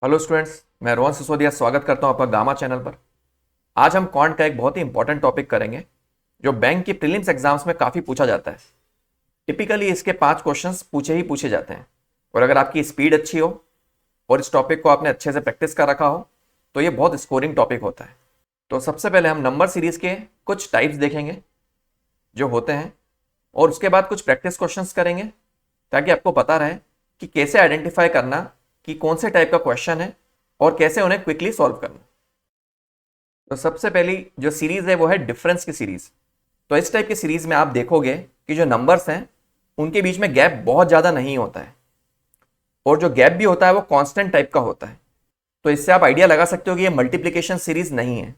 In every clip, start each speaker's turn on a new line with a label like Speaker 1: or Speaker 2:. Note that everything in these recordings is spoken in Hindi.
Speaker 1: हेलो स्टूडेंट्स, मैं रोहन सिसोदिया स्वागत करता हूं आपका गामा चैनल पर। आज हम क्वांट का एक बहुत ही इंपॉर्टेंट टॉपिक करेंगे जो बैंक की प्रीलिम्स एग्जाम्स में काफ़ी पूछा जाता है। टिपिकली इसके 5 क्वेश्चंस पूछे ही पूछे जाते हैं और अगर आपकी स्पीड अच्छी हो और इस टॉपिक को आपने अच्छे से प्रैक्टिस कर रखा हो तो ये बहुत स्कोरिंग टॉपिक होता है। तो सबसे पहले हम नंबर सीरीज के कुछ टाइप्स देखेंगे जो होते हैं और उसके बाद कुछ प्रैक्टिस क्वेश्चंस करेंगे ताकि आपको पता रहे कि कैसे आइडेंटिफाई करना कि कौन से टाइप का क्वेश्चन है और कैसे उन्हें क्विकली सॉल्व करना। तो सबसे पहली जो सीरीज है वो है डिफरेंस की सीरीज। तो इस टाइप की सीरीज में आप देखोगे कि जो नंबर्स हैं उनके बीच में गैप बहुत ज़्यादा नहीं होता है और जो गैप भी होता है वो कांस्टेंट टाइप का होता है। तो इससे आप आइडिया लगा सकते हो कि ये मल्टीप्लिकेशन सीरीज नहीं है।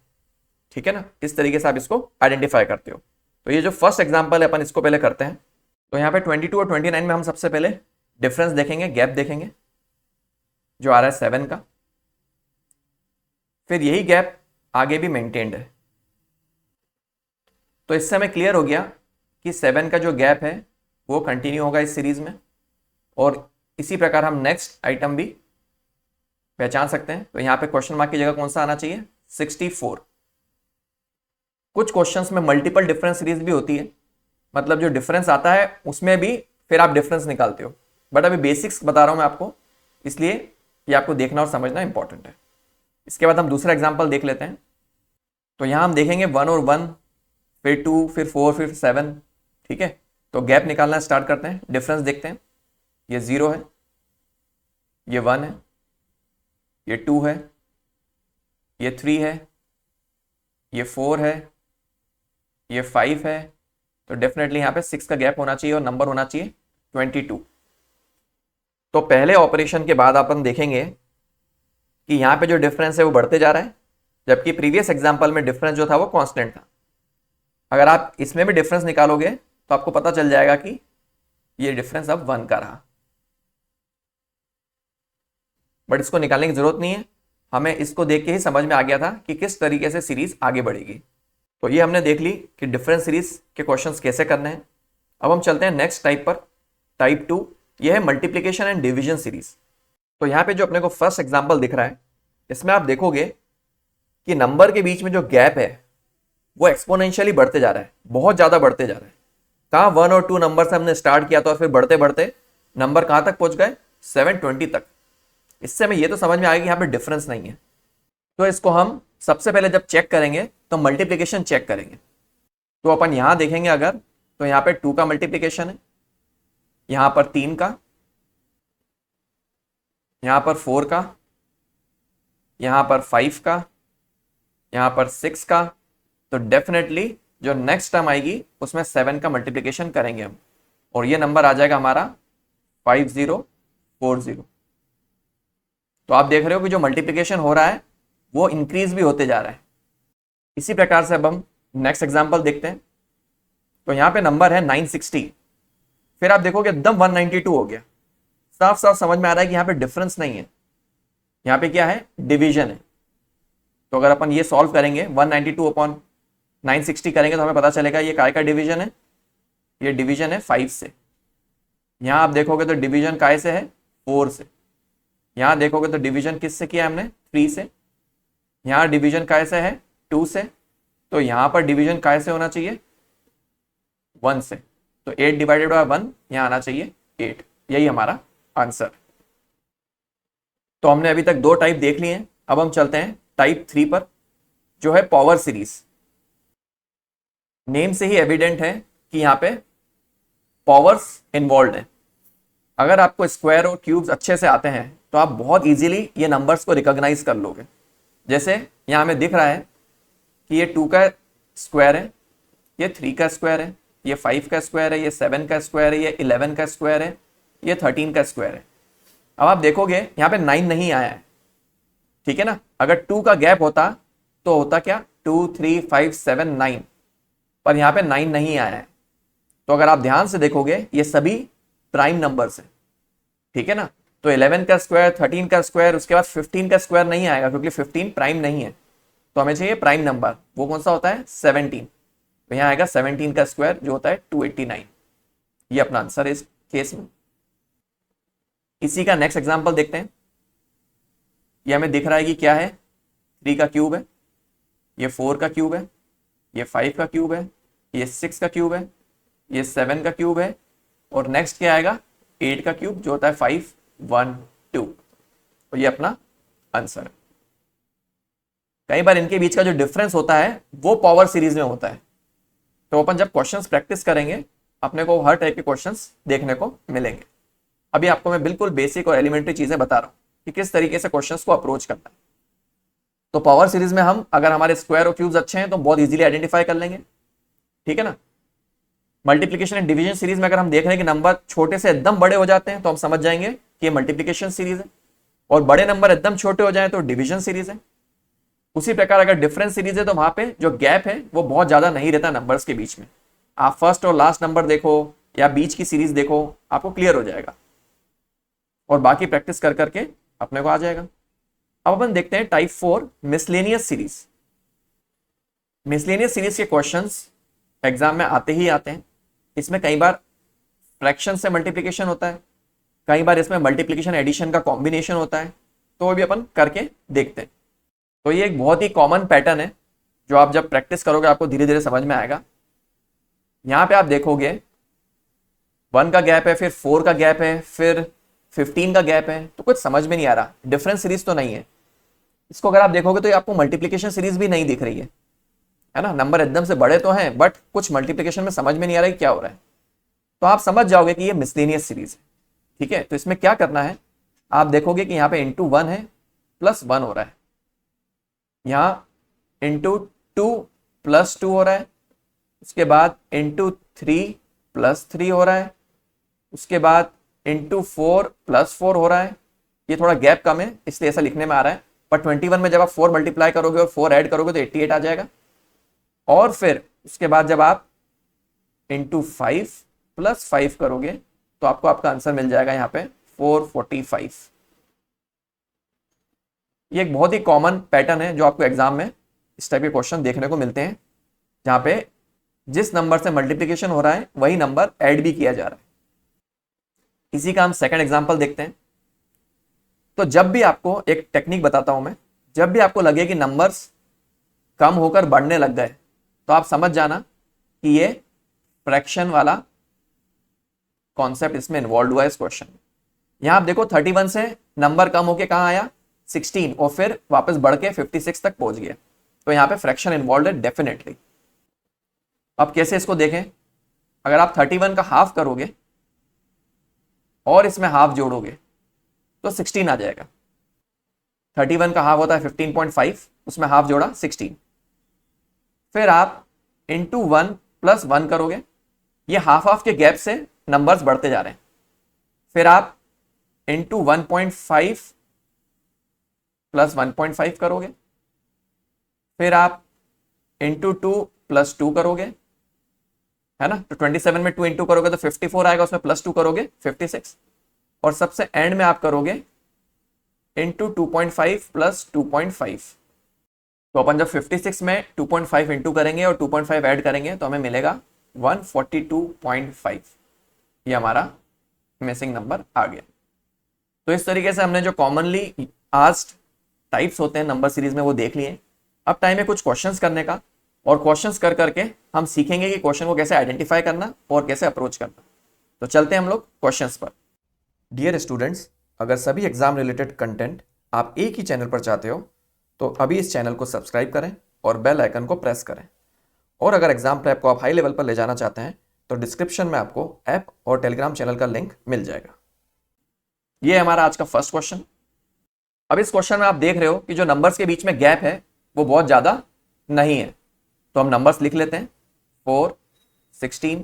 Speaker 1: ठीक है ना, इस तरीके से आप इसको आइडेंटिफाई करते हो। तो ये जो फर्स्ट एग्जाम्पल है अपन इसको पहले करते हैं। तो यहाँ पे 22 और 29 में हम सबसे पहले डिफरेंस देखेंगे, गैप देखेंगे जो आ रहा है 7 का। फिर यही गैप आगे भी मेंटेन्ड है। तो इससे हमें क्लियर हो गया कि 7 का जो गैप है वो कंटिन्यू होगा इस सीरीज में और इसी प्रकार हम नेक्स्ट आइटम भी पहचान सकते हैं। तो यहाँ पे क्वेश्चन मार्क की जगह कौन सा आना चाहिए? 64। कुछ क्वेश्चंस में मल्टीपल डिफरेंस सीरीज भी होती है, मतलब जो डिफरेंस आता है उसमें भी फिर आप डिफरेंस निकालते हो। बट अभी बेसिक्स बता रहा हूं मैं आपको, इसलिए ये आपको देखना और समझना इंपॉर्टेंट है। इसके बाद हम दूसरा एग्जाम्पल देख लेते हैं। तो यहां हम देखेंगे 1 और 1, फिर 2, फिर 4, फिर 7। ठीक है, तो गैप निकालना स्टार्ट करते हैं। डिफरेंस देखते हैं। ये 0 है, ये 1 है, ये 2 है, ये 3 है, ये 4 है, ये 5 है। तो डेफिनेटली यहाँ पे 6 का गैप होना चाहिए और नंबर होना चाहिए 22। तो पहले ऑपरेशन के बाद अपन देखेंगे कि यहाँ पे जो डिफरेंस है वो बढ़ते जा रहा है, जबकि प्रीवियस एग्जाम्पल में डिफरेंस जो था वो कांस्टेंट था। अगर आप इसमें भी डिफरेंस निकालोगे तो आपको पता चल जाएगा कि ये डिफरेंस अब 1 का रहा। बट इसको निकालने की जरूरत नहीं है, हमें इसको देख के ही समझ में आ गया था कि किस तरीके से सीरीज आगे बढ़ेगी। तो ये हमने देख ली कि डिफरेंस सीरीज के क्वेश्चंस कैसे करने हैं। अब हम चलते हैं नेक्स्ट टाइप पर, टाइप 2। ये है मल्टीप्लिकेशन एंड डिवीजन सीरीज। तो यहाँ पे जो अपने को फर्स्ट एग्जाम्पल दिख रहा है इसमें आप देखोगे कि नंबर के बीच में जो गैप है वो एक्सपोनेंशियली बढ़ते जा रहा है, बहुत ज्यादा बढ़ते जा रहा है। कहाँ 1 और 2 नंबर से हमने स्टार्ट किया था और फिर बढ़ते बढ़ते नंबर कहाँ तक पहुंच गए? 720 तक। इससे हमें ये तो समझ में आएगा कि यहाँ पे डिफरेंस नहीं है। तो इसको हम सबसे पहले जब चेक करेंगे तो मल्टीप्लिकेशन चेक करेंगे। तो अपन यहां देखेंगे अगर, तो यहाँ पे 2 का मल्टीप्लिकेशन है, यहां पर 3 का, यहां पर 4 का, यहां पर 5 का, यहां पर 6 का। तो डेफिनेटली जो नेक्स्ट टर्म आएगी उसमें 7 का मल्टीप्लिकेशन करेंगे हम और ये नंबर आ जाएगा हमारा 5040। तो आप देख रहे हो कि जो मल्टीप्लिकेशन हो रहा है वो इंक्रीज भी होते जा रहा है। इसी प्रकार से अब हम नेक्स्ट एग्जांपल देखते हैं। तो यहाँ पे नंबर है 960, फिर आप देखोगे एकदम 192 हो गया। साफ साफ समझ में आ रहा है कि यहाँ पे डिफरेंस नहीं है, यहाँ पे क्या है? डिवीजन है। तो अगर अपन ये सॉल्व करेंगे 192 अपॉन 960 करेंगे तो हमें पता चलेगा ये काय का डिवीजन है? ये डिवीजन है 5 से। यहाँ आप देखोगे तो डिवीजन काय से है? 4 से। यहाँ देखोगे तो डिवीजन किससे किया हमने? 3 से। यहाँ डिवीजन काय से है? 2 से। तो यहाँ पर डिवीजन काय से होना चाहिए? 1 से। तो 8 डिवाइडेड बाय 1 यहाँ आना चाहिए 8। यही हमारा आंसर। तो हमने अभी तक 2 टाइप देख लिए हैं। अब हम चलते हैं टाइप 3 पर, जो है पावर सीरीज। नेम से ही एविडेंट है कि यहाँ पे पावर्स इन्वॉल्व है। अगर आपको स्क्वायर और क्यूब्स अच्छे से आते हैं तो आप बहुत इजीली ये नंबर्स को रिकॉग्नाइज कर लोगे। जैसे यहाँ हमें दिख रहा है कि ये 2 का स्क्वायर है, ये 3 का स्क्वायर है, ये 5 का स्क्वायर है, ये 7 का स्क्वायर है, ये 11 का स्क्वायर है, ये 13 का स्क्वायर है। अब आप देखोगे यहाँ पे 9 नहीं आया है। ठीक है ना, अगर 2 का गैप होता तो होता क्या? 2 3 5 7 9, पर यहाँ पे 9 नहीं आया है। तो अगर आप ध्यान से देखोगे ये सभी प्राइम नंबर्स हैं। ठीक है ना, तो 11 का स्क्वायर, 13 का स्क्वायर, उसके बाद 15 का स्क्वायर नहीं आएगा क्योंकि 15 प्राइम नहीं है। तो हमें चाहिए प्राइम नंबर, वो कौन सा होता है? 17। तो यहाँ आएगा 17 का स्क्वायर जो होता है 289। ये अपना आंसर है इस केस में। इसी का नेक्स्ट एग्जांपल देखते हैं। ये हमें दिख रहा है कि क्या है, 3 का क्यूब है, ये 4 का क्यूब है, ये 5 का क्यूब है, ये 6 का क्यूब है, ये 7 का क्यूब है, और नेक्स्ट क्या आएगा, 8 का क्यूब जो होता है 5 1 2। तो ये अपना आंसर है। कई बार इनके बीच का जो डिफरेंस होता है वो पावर सीरीज में होता है। तो अपन जब क्वेश्चंस प्रैक्टिस करेंगे अपने को हर टाइप के क्वेश्चंस देखने को मिलेंगे। अभी आपको मैं बिल्कुल बेसिक और एलिमेंट्री चीजें बता रहा हूं कि किस तरीके से क्वेश्चंस को अप्रोच करना है। तो पावर सीरीज में हम अगर हमारे स्क्वायर और क्यूब्स अच्छे हैं तो बहुत इजीली आइडेंटिफाई कर लेंगे, ठीक है ना। मल्टीप्लीकेशन एंड डिवीजन सीरीज में अगर हम देख रहे हैं कि नंबर छोटे से एकदम बड़े हो जाते हैं तो हम समझ जाएंगे कि ये मल्टीप्लीकेशन सीरीज है, और बड़े नंबर एकदम छोटे हो जाए तो डिवीजन सीरीज है। उसी प्रकार अगर डिफरेंस सीरीज है तो वहां पे जो गैप है वो बहुत ज्यादा नहीं रहता नंबर्स के बीच में। आप फर्स्ट और लास्ट नंबर देखो या बीच की सीरीज देखो, आपको क्लियर हो जाएगा, और बाकी प्रैक्टिस कर करके अपने को आ जाएगा। अब अपन देखते हैं type 4 miscellaneous series. Miscellaneous series के क्वेश्चंस एग्जाम में आते ही आते हैं। इसमें कई बार फ्रैक्शन से मल्टीप्लिकेशन होता है, कई बार इसमें मल्टीप्लिकेशन एडिशन का कॉम्बिनेशन होता है, तो वो भी अपन करके देखते हैं। तो ये एक बहुत ही कॉमन पैटर्न है जो आप जब प्रैक्टिस करोगे आपको धीरे धीरे समझ में आएगा। यहां पे आप देखोगे 1 का गैप है, फिर 4 का गैप है, फिर 15 का गैप है, तो कुछ समझ में नहीं आ रहा, डिफरेंस सीरीज तो नहीं है। इसको अगर आप देखोगे तो ये आपको मल्टीप्लिकेशन सीरीज भी नहीं दिख रही है ना। नंबर एकदम से बड़े तो हैं बट कुछ मल्टीप्लिकेशन में समझ में नहीं आ रहा है क्या हो रहा है, तो आप समझ जाओगे कि ये मिसलेनियस सीरीज है, ठीक है। तो इसमें क्या करना है, आप देखोगे कि यहाँ पे इंटू 1 है प्लस 1 हो रहा है, यहाँ इंटू 2 प्लस 2 हो रहा है, उसके बाद इंटू 3 प्लस 3 हो रहा है, उसके बाद इंटू 4 प्लस 4 हो रहा है। ये थोड़ा गैप कम है इसलिए ऐसा लिखने में आ रहा है, पर 21 में जब आप 4 मल्टीप्लाई करोगे और 4 ऐड करोगे तो 88 आ जाएगा। और फिर उसके बाद जब आप इंटू 5 प्लस 5 करोगे तो आपको आपका आंसर मिल जाएगा यहाँ पे 445। ये एक बहुत ही कॉमन पैटर्न है जो आपको एग्जाम में इस टाइप के क्वेश्चन देखने को मिलते हैं, जहां पे जिस नंबर से मल्टीप्लिकेशन हो रहा है वही नंबर ऐड भी किया जा रहा है। इसी का हम सेकंड एग्जांपल देखते हैं। तो जब भी आपको एक टेक्निक बताता हूं मैं, जब भी आपको लगे कि नंबर्स कम होकर बढ़ने लग गए तो आप समझ जाना कि ये फ्रैक्शन वाला कॉन्सेप्ट इसमें इन्वॉल्व हुआ है इस क्वेश्चन में। यहां आप देखो 31 से नंबर कम होके कहां आया, 16, और फिर वापस बढ़ के 56 तक पहुंच गया, तो यहां पे फ्रैक्शन इन्वॉल्व है डेफिनेटली। अब कैसे इसको देखें, अगर आप 31 का हाफ करोगे और इसमें हाफ जोड़ोगे तो 16 आ जाएगा। 31 का हाफ होता है 15.5, उसमें हाफ जोड़ा 16, फिर आप इंटू 1 प्लस 1 करोगे, ये हाफ हाफ के गैप से नंबर्स बढ़ते जा रहे हैं, फिर आप इंटू 1.5 प्लस 1.5 करोगे, फिर आप इंटू 2 प्लस 2 करोगे, है ना। तो 27 में 2 इंटू करोगे तो 54 आएगा, उसमें प्लस 2 करोगे 56, और सबसे एंड में आप करोगे इंटू 2.5 प्लस 2.5। तो अपन जब 56 में 2.5 इंटू करेंगे और 2.5 ऐड करेंगे तो हमें मिलेगा 142.5। ये हमारा मिसिंग नंबर आ गया। तो इस तरीके से हमने जो कॉमनली आस्क्ड टाइप्स होते हैं नंबर सीरीज में वो देख लिए। अब टाइम है कुछ क्वेश्चंस करने का, और क्वेश्चंस कर करके हम सीखेंगे कि क्वेश्चन को कैसे आइडेंटिफाई करना और कैसे अप्रोच करना। तो चलते हैं हम लोग क्वेश्चंस पर। डियर स्टूडेंट्स, अगर सभी एग्जाम रिलेटेड कंटेंट आप एक ही चैनल पर चाहते हो तो अभी इस चैनल को सब्सक्राइब करें और बेल आइकन को प्रेस करें। और अगर एग्जाम प्रेप को आप हाई लेवल पर ले जाना चाहते हैं तो डिस्क्रिप्शन में आपको ऐप और टेलीग्राम चैनल का लिंक मिल जाएगा। ये है हमारा आज का फर्स्ट क्वेश्चन। अब इस क्वेश्चन में आप देख रहे हो कि जो नंबर्स के बीच में गैप है वो बहुत ज़्यादा नहीं है, तो हम नंबर्स लिख लेते हैं 4, 16,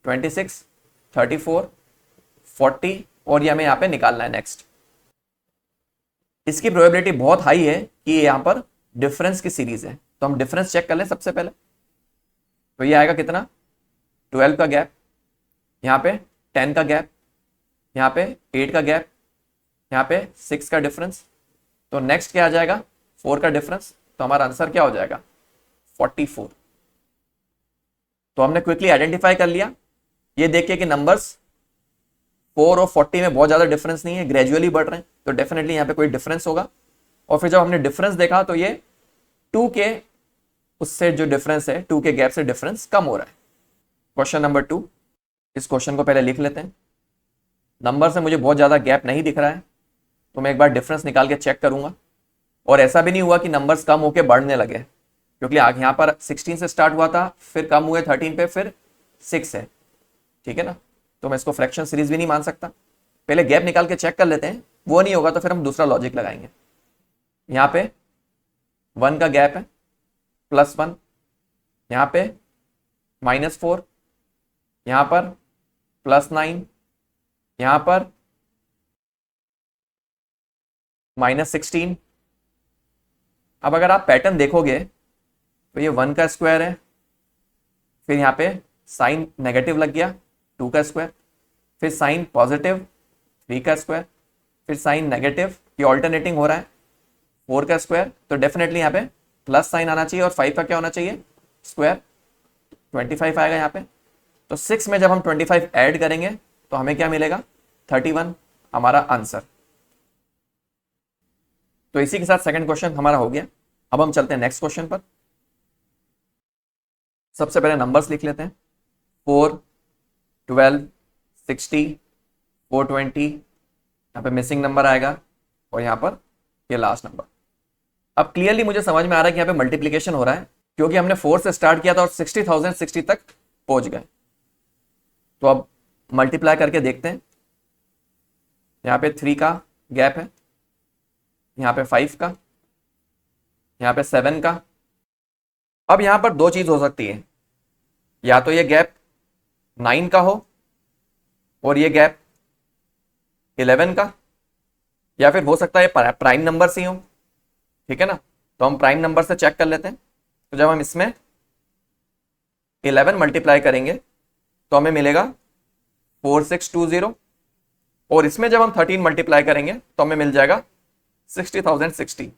Speaker 1: 26, 34, 40, और ये हमें यहाँ पे निकालना है नेक्स्ट। इसकी प्रोबेबिलिटी बहुत हाई है कि ये यहाँ पर डिफरेंस की सीरीज है, तो हम डिफरेंस चेक कर लें सबसे पहले। तो ये आएगा कितना, 12 का गैप, यहाँ पे 10 का गैप, यहाँ पे 8 का गैप, यहाँ पे 6 का डिफरेंस, तो नेक्स्ट क्या आ जाएगा 4 का डिफरेंस, तो हमारा आंसर क्या हो जाएगा 44। तो हमने क्विकली आइडेंटिफाई कर लिया ये देख के कि नंबर्स 4 और 40 में बहुत ज्यादा डिफरेंस नहीं है, ग्रेजुअली बढ़ रहे हैं, तो डेफिनेटली यहाँ पे कोई डिफरेंस होगा। और फिर जब हमने डिफरेंस देखा तो ये 2 के उससे जो डिफरेंस है 2 के गैप से डिफरेंस कम हो रहा है। क्वेश्चन नंबर 2, इस क्वेश्चन को पहले लिख लेते हैं। नंबर से मुझे बहुत ज़्यादा गैप नहीं दिख रहा है, तो मैं एक बार डिफरेंस निकाल के चेक करूंगा। और ऐसा भी नहीं हुआ कि नंबर्स कम होके बढ़ने लगे, क्योंकि यहाँ पर 16 से स्टार्ट हुआ था, फिर कम हुए 13 पे, फिर 6 है, ठीक है ना। तो मैं इसको फ्रैक्शन सीरीज भी नहीं मान सकता। पहले गैप निकाल के चेक कर लेते हैं, वो नहीं होगा तो फिर हम दूसरा लॉजिक लगाएंगे। यहाँ पे 1 का गैप है, +1, यहाँ पे -4, यहाँ पर +9, यहाँ पर -16। अब अगर आप पैटर्न देखोगे तो ये 1 का स्क्वायर है, फिर यहाँ पे साइन नेगेटिव लग गया 2 का स्क्वायर, फिर साइन पॉजिटिव 3 का स्क्वायर, फिर साइन नेगेटिव, ये ऑल्टरनेटिंग हो रहा है 4 का स्क्वायर। तो डेफिनेटली यहाँ पे प्लस साइन आना चाहिए और 5 का क्या होना चाहिए, स्क्वायर, 25 आएगा यहाँ पे। तो 6 में जब हम 25 ऐड करेंगे तो हमें क्या मिलेगा, 31 हमारा आंसर। तो इसी के साथ सेकंड क्वेश्चन हमारा हो गया। अब हम चलते हैं नेक्स्ट क्वेश्चन पर। सबसे पहले नंबर्स लिख लेते हैं, 4, 12, 60, 420, यहाँ पे मिसिंग नंबर आएगा और यहाँ पर ये लास्ट नंबर। अब क्लियरली मुझे समझ में आ रहा है कि यहाँ पे मल्टीप्लीकेशन हो रहा है, क्योंकि हमने 4 से स्टार्ट किया था और 60,060 तक पहुंच गए। तो अब मल्टीप्लाई करके देखते हैं। यहाँ पे 3 का गैप है, यहाँ पे 5 का, यहाँ पे 7 का। अब यहाँ पर दो चीज हो सकती है, या तो ये गैप 9 का हो और ये गैप 11 का, या फिर हो सकता है प्राइम नंबर से ही हो, ठीक है ना। तो हम प्राइम नंबर से चेक कर लेते हैं। तो जब हम इसमें 11 मल्टीप्लाई करेंगे तो हमें मिलेगा 4620, और इसमें जब हम 13 मल्टीप्लाई करेंगे तो हमें मिल जाएगा 60,060।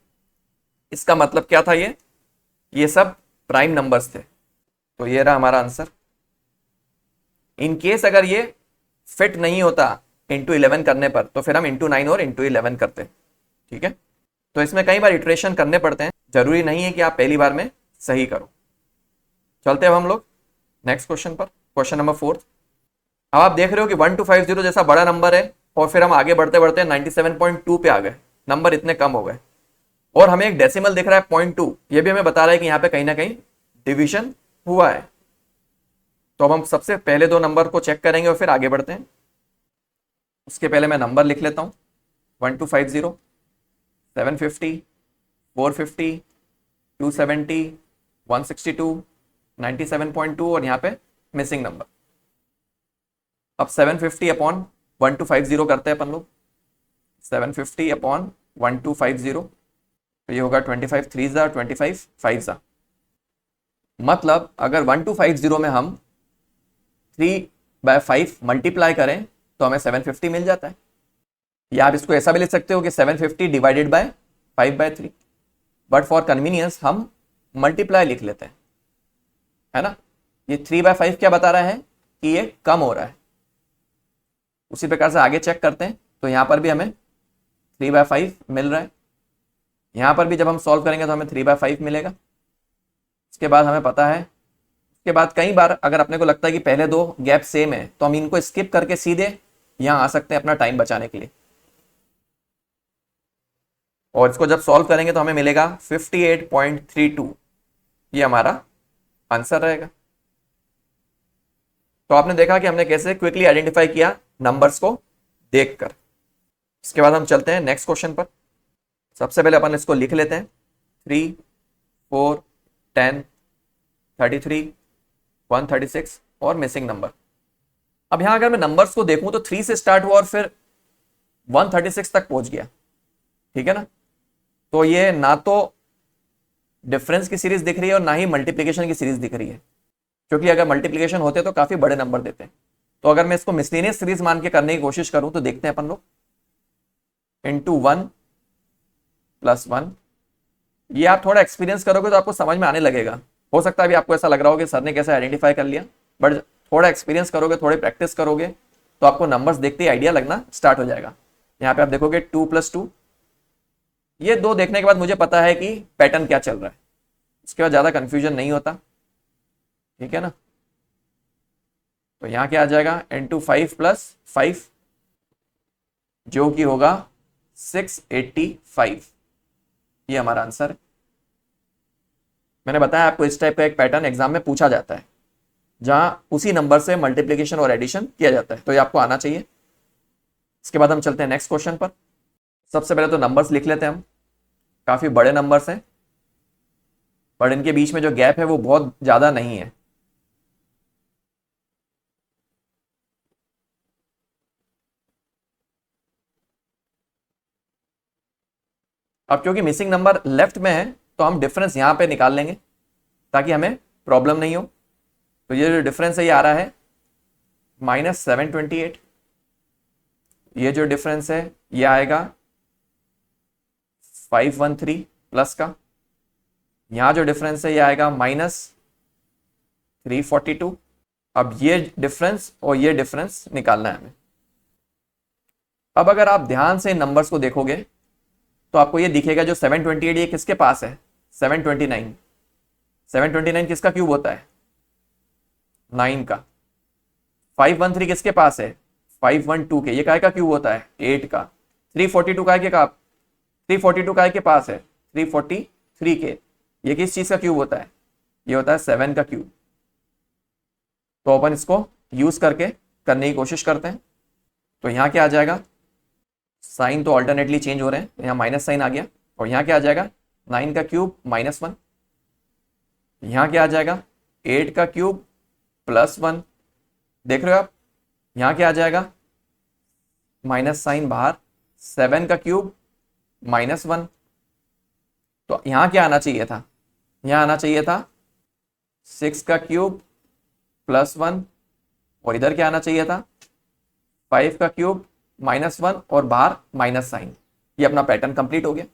Speaker 1: इसका मतलब क्या था, ये सब प्राइम नंबर्स थे। तो ये रहा हमारा आंसर। इन केस अगर ये फिट नहीं होता इंटू 11 करने पर, तो फिर हम इंटू 9 और इंटू 11 करते, ठीक है। तो इसमें कई बार इटरेशन करने पड़ते हैं, जरूरी नहीं है कि आप पहली बार में सही करो। चलते हैं अब हम लोग नेक्स्ट क्वेश्चन पर, क्वेश्चन नंबर 4। अब आप देख रहे हो कि 1250 जैसा बड़ा नंबर है और फिर हम आगे बढ़ते बढ़ते 97.2 पे आ गए, नंबर इतने कम हो गए, और हमें एक डेसिमल दिख रहा है 0.2। ये भी हमें बता रहा है कि यहाँ पे कहीं ना कहीं डिवीजन हुआ है। तो अब हम सबसे पहले दो नंबर को चेक करेंगे और फिर आगे बढ़ते हैं। उसके पहले मैं नंबर लिख लेता हूँ, 1250, 750, 450, 270, 162, 97.2 और यहाँ पे मिसिंग नंबर। अब 750 अपॉन 1250 करते हैं अपन लोग, 750 अपॉन 1250, तो ये होगा 25 3 ज़ा 25 5 ज़ा। मतलब अगर 1250 में हम 3/5 मल्टीप्लाई करें तो हमें 750 मिल जाता है। या आप इसको ऐसा भी लिख सकते हो कि 750 divided by 5/3, but for convenience हम मल्टीप्लाई लिख लेते हैं, है ना। ये 3/5 क्या बता रहा है कि ये कम हो रहा है। उसी प्रकार से आगे चेक करते हैं, तो यहां पर भी हमें 3/5 मिल रहा है, यहां पर भी जब हम सॉल्व करेंगे तो हमें 3/5 मिलेगा। इसके बाद हमें पता है, उसके बाद कई बार अगर अपने को लगता है कि पहले दो गैप सेम है तो हम इनको स्किप करके सीधे यहां आ सकते हैं अपना टाइम बचाने के लिए। और इसको जब सॉल्व करेंगे तो हमें मिलेगा 58.32, ये हमारा आंसर रहेगा। तो आपने देखा कि हमने कैसे क्विकली आइडेंटिफाई किया नंबर्स को देखकर। इसके बाद हम चलते हैं नेक्स्ट क्वेश्चन पर। सबसे पहले अपन इसको लिख लेते हैं, 3, 4, 10, 33, 136 और मिसिंग नंबर। अब यहां अगर मैं नंबर्स को देखूं तो 3 से स्टार्ट हुआ और फिर 136 तक पहुंच गया, ठीक है ना। तो ये ना तो डिफरेंस की सीरीज दिख रही है और ना ही मल्टीप्लीकेशन की सीरीज दिख रही है, क्योंकि अगर मल्टीप्लीकेशन होते तो काफी बड़े नंबर देते हैं। तो अगर मैं इसको मिसलेनियस सीरीज मान के करने की कोशिश करूं तो देखते हैं अपन लोग, इंटू 1 + 1। ये आप थोड़ा एक्सपीरियंस करोगे तो आपको समझ में आने लगेगा। हो सकता है अभी आपको ऐसा लग रहा हो कि सर ने कैसे आइडेंटिफाई कर लिया, बट थोड़ा एक्सपीरियंस करोगे, थोड़ी प्रैक्टिस करोगे तो आपको नंबर्स देखते ही आइडिया लगना स्टार्ट हो जाएगा। यहाँ पे आप देखोगे 2 + 2 ये दो देखने के बाद मुझे पता है कि पैटर्न क्या चल रहा है, इसके बाद ज़्यादा कंफ्यूजन नहीं होता, ठीक है ना। तो यहाँ क्या आ जाएगा, N2 5 + 5 जो कि होगा 685, ये हमारा आंसर है। मैंने बताया आपको इस टाइप का एक पैटर्न एग्जाम में पूछा जाता है जहां उसी नंबर से मल्टीप्लिकेशन और एडिशन किया जाता है, तो ये आपको आना चाहिए। इसके बाद हम चलते हैं नेक्स्ट क्वेश्चन पर। सबसे पहले तो नंबर्स लिख लेते हैं हम, काफी बड़े नंबर्स हैं पर इनके बीच में जो गैप है वो बहुत ज्यादा नहीं है। अब क्योंकि मिसिंग नंबर लेफ्ट में है तो हम डिफरेंस यहां पे निकाल लेंगे ताकि हमें प्रॉब्लम नहीं हो। तो ये जो डिफरेंस है ये आ रहा है -728, ये जो डिफरेंस है ये आएगा 513 प्लस का, यहां जो डिफरेंस है ये आएगा -342। अब ये डिफरेंस और ये डिफरेंस निकालना है हमें। अब अगर आप ध्यान से नंबर्स को देखोगे तो आपको ये दिखेगा जो 728 ये किसके पास है, 729। 729 किसका क्यूब होता है, 9 का। 513 किसके पास है, 512 के, ये काय का क्यूब होता है, 8 का। 342 काय के का, 342 काय के पास है, 343 के, ये किस चीज का क्यूब होता है, ये होता है 7 का क्यूब। तो अपन इसको यूज करके करने की कोशिश करते हैं। तो यहाँ क्या आ जाएगा, साइन तो ऑल्टरनेटली चेंज हो रहे हैं, यहाँ माइनस साइन आ गया, और यहाँ क्या आ जाएगा, 9 का क्यूब -1। यहाँ क्या आ जाएगा, 8 का क्यूब +1, देख रहे हो आप। यहाँ क्या आ जाएगा, माइनस साइन बाहर, 7 का क्यूब -1। तो यहाँ क्या आना चाहिए था, यहाँ आना चाहिए था 6 का क्यूब +1, और इधर क्या आना चाहिए था, 5 का क्यूब -1 और बाहर माइनस साइन। ये अपना पैटर्न कंप्लीट हो गया।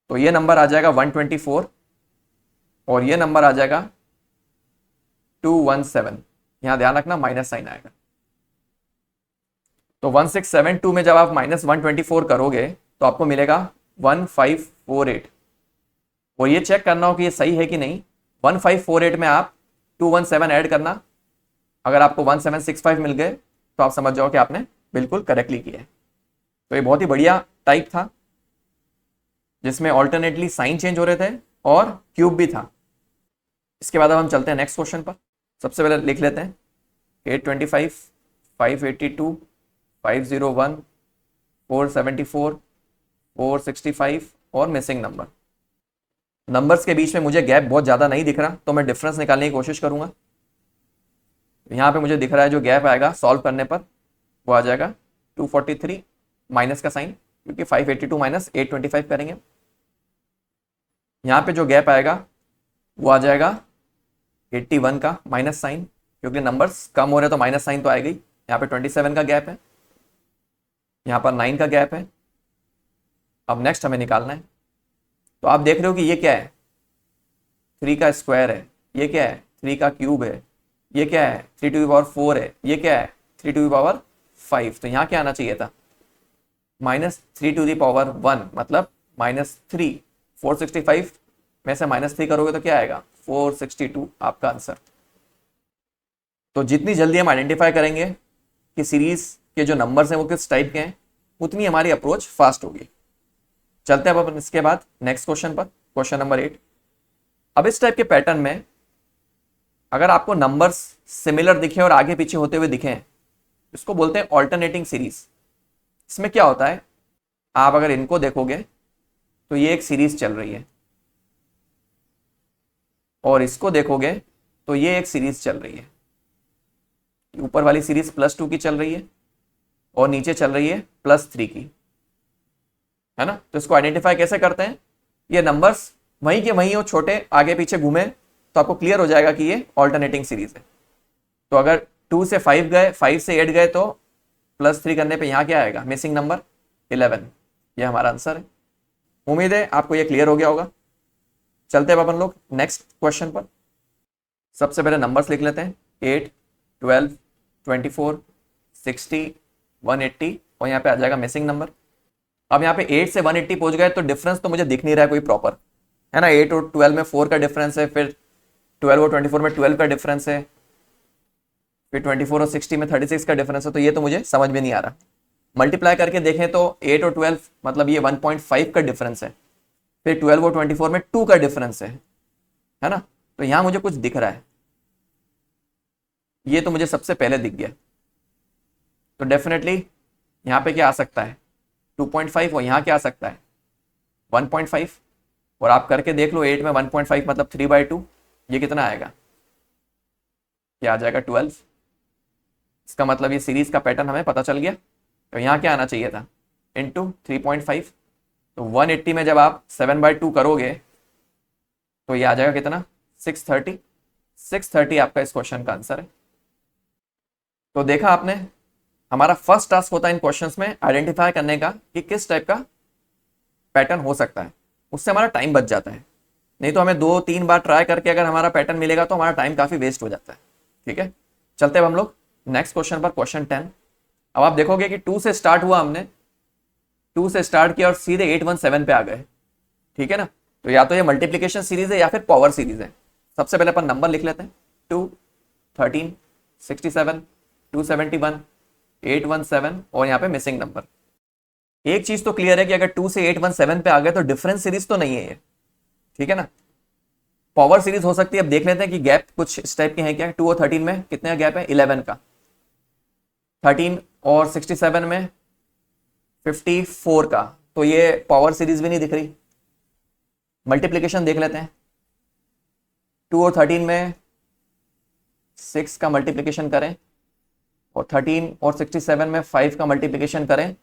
Speaker 1: तो ये नंबर आ जाएगा 124 और ये नंबर आ जाएगा 217। यहां ध्यान रखना माइनस साइन आएगा। तो 1672 में जब आप -124 करोगे तो आपको मिलेगा 1548, और ये चेक करना हो कि ये सही है कि नहीं। 1548 में आप 217 ऐड करना, अगर आपको 1765 मिल गए तो आप समझ जाओ कि आपने बिल्कुल करेक्टली किया है। तो ये बहुत ही बढ़िया टाइप था जिसमें ऑल्टरनेटली साइन चेंज हो रहे थे और क्यूब भी था। इसके बाद अब हम चलते हैं नेक्स्ट क्वेश्चन पर। सबसे पहले लिख लेते हैं 825, 582, 501, 474, 465 और मिसिंग नंबर। नंबर्स के बीच में मुझे गैप बहुत ज़्यादा नहीं दिख रहा तो मैं डिफरेंस निकालने की कोशिश करूंगा। यहाँ पे मुझे दिख रहा है जो गैप आएगा सॉल्व करने पर वो आ जाएगा 243, माइनस का साइन क्योंकि 582 - 825 करेंगे। यहाँ पे जो गैप आएगा वो आ जाएगा 81 का माइनस साइन, क्योंकि नंबर्स कम हो रहे तो माइनस साइन तो आएगा ही। यहाँ पे 27 का गैप है, यहाँ पर 9 का गैप है। अब नेक्स्ट हमें निकालना है। तो आप देख रहे हो कि ये क्या है, 3 का स्क्वायर है, ये क्या है, 3 का क्यूब है, ये क्या है, 3⁴ है, ये क्या है, 3⁵ तो यहाँ क्या आना चाहिए था, -3⁴ मतलब -3। 465 में से -3 करोगे तो क्या आएगा, 462 आपका आंसर। तो जितनी जल्दी हम आइडेंटिफाई करेंगे कि सीरीज के जो नंबर्स हैं वो किस टाइप के हैं, उतनी हमारी अप्रोच फास्ट होगी। चलते हैं अब अपन इसके बाद नेक्स्ट क्वेश्चन पर, क्वेश्चन नंबर 8। अब इस टाइप के पैटर्न में अगर आपको नंबर्स सिमिलर दिखे और आगे पीछे होते हुए दिखे, इसको बोलते हैं ऑल्टरनेटिंग सीरीज। इसमें क्या होता है, आप अगर इनको देखोगे तो ये एक सीरीज चल रही है, और इसको देखोगे तो ये एक सीरीज चल रही है। ऊपर वाली सीरीज +2 की चल रही है और नीचे चल रही है +3 की, है ना। तो इसको आइडेंटिफाई कैसे करते हैं, ये नंबर्स वहीं के वहीं हो, छोटे आगे पीछे घूमे तो आपको क्लियर हो जाएगा कि ये ऑल्टरनेटिंग सीरीज है। तो अगर 2 से 5 गए, 5 से 8 गए तो +3 करने पे यहाँ क्या आएगा, मिसिंग नंबर 11। ये हमारा आंसर है। उम्मीद है आपको ये क्लियर हो गया होगा। चलते हैं अपन लोग नेक्स्ट क्वेश्चन पर। सबसे पहले नंबर्स लिख लेते हैं 8, 12, 24, 60, 180 और यहाँ पे आ जाएगा मिसिंग नंबर। अब यहाँ पे 8 से 180 पहुंच गए तो डिफरेंस तो मुझे दिख नहीं रहा है कोई प्रॉपर, है ना। 8 और 12 में 4 का डिफरेंस है, फिर 12 और 24 में 12 का डिफरेंस है, फिर 24 और 60 में 36 का डिफरेंस है। तो ये तो मुझे समझ में नहीं आ रहा। मल्टीप्लाई करके देखें तो 8 और 12 मतलब ये 1.5 का डिफरेंस है, फिर 12 और 24 में 2 का डिफरेंस है ना। तो यहां मुझे कुछ दिख रहा है, ये तो मुझे सबसे पहले दिख गया। तो डेफिनेटली यहां पे क्या आ सकता है 2.5, और यहां क्या आ सकता है 1.5। और आप करके देख लो 8 में 1.5 मतलब 3/2, ये कितना आएगा, क्या आ जाएगा 12। इसका मतलब ये सीरीज का पैटर्न हमें पता चल गया। तो यहाँ क्या आना चाहिए था इंटू 3.5। तो 180 में जब आप 7/2 करोगे तो ये आ जाएगा कितना 630। 630 आपका इस क्वेश्चन का आंसर है। तो देखा आपने, हमारा फर्स्ट टास्क होता है इन क्वेश्चंस में आइडेंटिफाई करने का कि किस टाइप का पैटर्न हो सकता है, उससे हमारा टाइम बच जाता है। नहीं तो हमें 2-3 बार ट्राई करके अगर हमारा पैटर्न मिलेगा तो हमारा टाइम काफी वेस्ट हो जाता है। ठीक है, चलते हैं हम लोग नेक्स्ट क्वेश्चन पर, क्वेश्चन 10। अब आप देखोगे कि 2 से स्टार्ट हुआ, हमने 2 से स्टार्ट किया और सीधे 817 पे आ गए। ठीक है ना, तो या तो ये मल्टीप्लीकेशन सीरीज है या फिर पावर सीरीज है। सबसे पहले अपन नंबर लिख लेते हैं, 2, 13, 67, 271, 817 और यहाँ पे मिसिंग नंबर। एक चीज तो क्लियर है कि अगर 2 से 817 पे आ गए तो डिफरेंस सीरीज तो नहीं है ये। ठीक है ना, पावर सीरीज हो सकती है। अब देख लेते हैं कि गैप कुछ इस टाइप के हैं क्या। 2 और 13 में कितने का गैप है 11 का, 13 और 67 में 54 का, तो ये पावर सीरीज भी नहीं दिख रही। मल्टीप्लीकेशन देख लेते हैं, 2 और 13 में 6 का मल्टीप्लीकेशन करें और 13 और 67 में 5 का मल्टीप्लीकेशन करें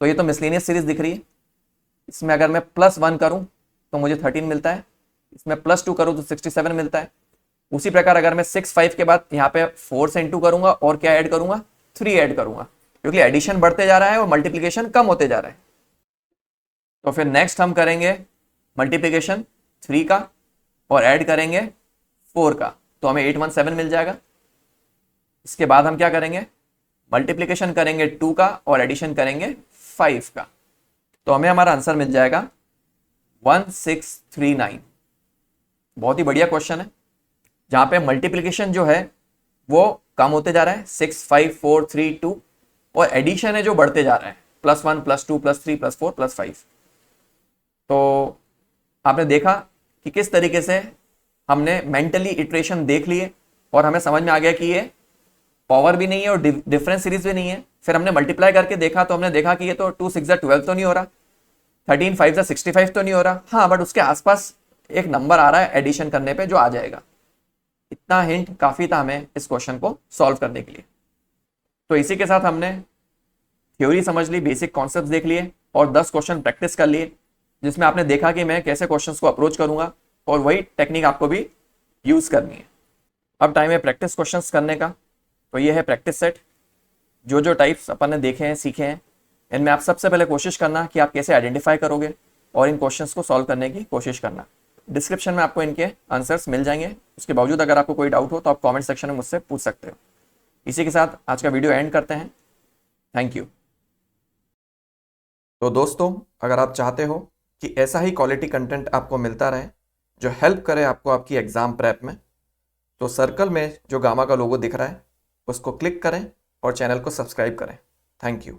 Speaker 1: तो ये तो मिसलेनियस सीरीज दिख रही है। इसमें अगर मैं +1 करूं तो मुझे 13 मिलता है, इसमें +2 करूं तो 67 मिलता है। उसी प्रकार अगर मैं 6, 5 के बाद यहाँ पे 4 से इंटू करूंगा और क्या ऐड करूंगा 3 ऐड करूंगा, क्योंकि एडिशन बढ़ते जा रहा है और मल्टीप्लीकेशन कम होते जा रहा है। तो फिर नेक्स्ट हम करेंगे मल्टीप्लीकेशन 3 का और ऐड करेंगे 4 का, तो हमें 817 मिल जाएगा। इसके बाद हम क्या करेंगे मल्टीप्लीकेशन करेंगे 2 का और एडिशन करेंगे 5 का, तो हमें हमारा आंसर मिल जाएगा 1639। बहुत ही बढ़िया क्वेश्चन है, जहां पे मल्टीप्लीकेशन जो है वो कम होते जा रहा है 6, 5, 4, 3, 2, और एडिशन है जो बढ़ते जा रहा है +1, +2, +3, +4, +5। तो आपने देखा कि किस तरीके से हमने मेंटली इटरेशन देख लिए और हमें समझ में आ गया कि ये पावर भी नहीं है और डिफरेंस सीरीज भी नहीं है। फिर हमने मल्टीप्लाई करके देखा तो हमने देखा कि ये तो 2 6 12 तो नहीं हो रहा, 13 5 65 तो नहीं हो रहा, हाँ बट उसके आसपास एक नंबर आ रहा है एडिशन करने पे जो आ जाएगा। इतना हिंट काफी था हमें इस क्वेश्चन को सॉल्व करने के लिए। तो इसी के साथ हमने थ्योरी समझ ली, बेसिक कॉन्सेप्ट्स देख लिए और 10 क्वेश्चन प्रैक्टिस कर लिए, जिसमें आपने देखा कि मैं कैसे क्वेश्चंस को अप्रोच करूंगा और वही टेक्निक आपको भी यूज करनी है। अब टाइम है प्रैक्टिस क्वेश्चंस करने का। तो ये है प्रैक्टिस सेट, जो जो टाइप्स अपन ने देखे हैं सीखे हैं, इनमें आप सबसे पहले कोशिश करना कि आप कैसे आइडेंटिफाई करोगे और इन क्वेश्चंस को सॉल्व करने की कोशिश करना। डिस्क्रिप्शन में आपको इनके आंसर्स मिल जाएंगे। उसके बावजूद अगर आपको कोई डाउट हो तो आप कमेंट सेक्शन में मुझसे पूछ सकते हो। इसी के साथ आज का वीडियो एंड करते हैं। Thank you. तो दोस्तों, अगर आप चाहते हो कि ऐसा ही क्वालिटी कंटेंट आपको मिलता रहे जो हेल्प करे आपको आपकी एग्जाम प्रेप में, तो सर्कल में जो गामा का लोगो दिख रहा है उसको क्लिक करें और चैनल को सब्सक्राइब करें। Thank you.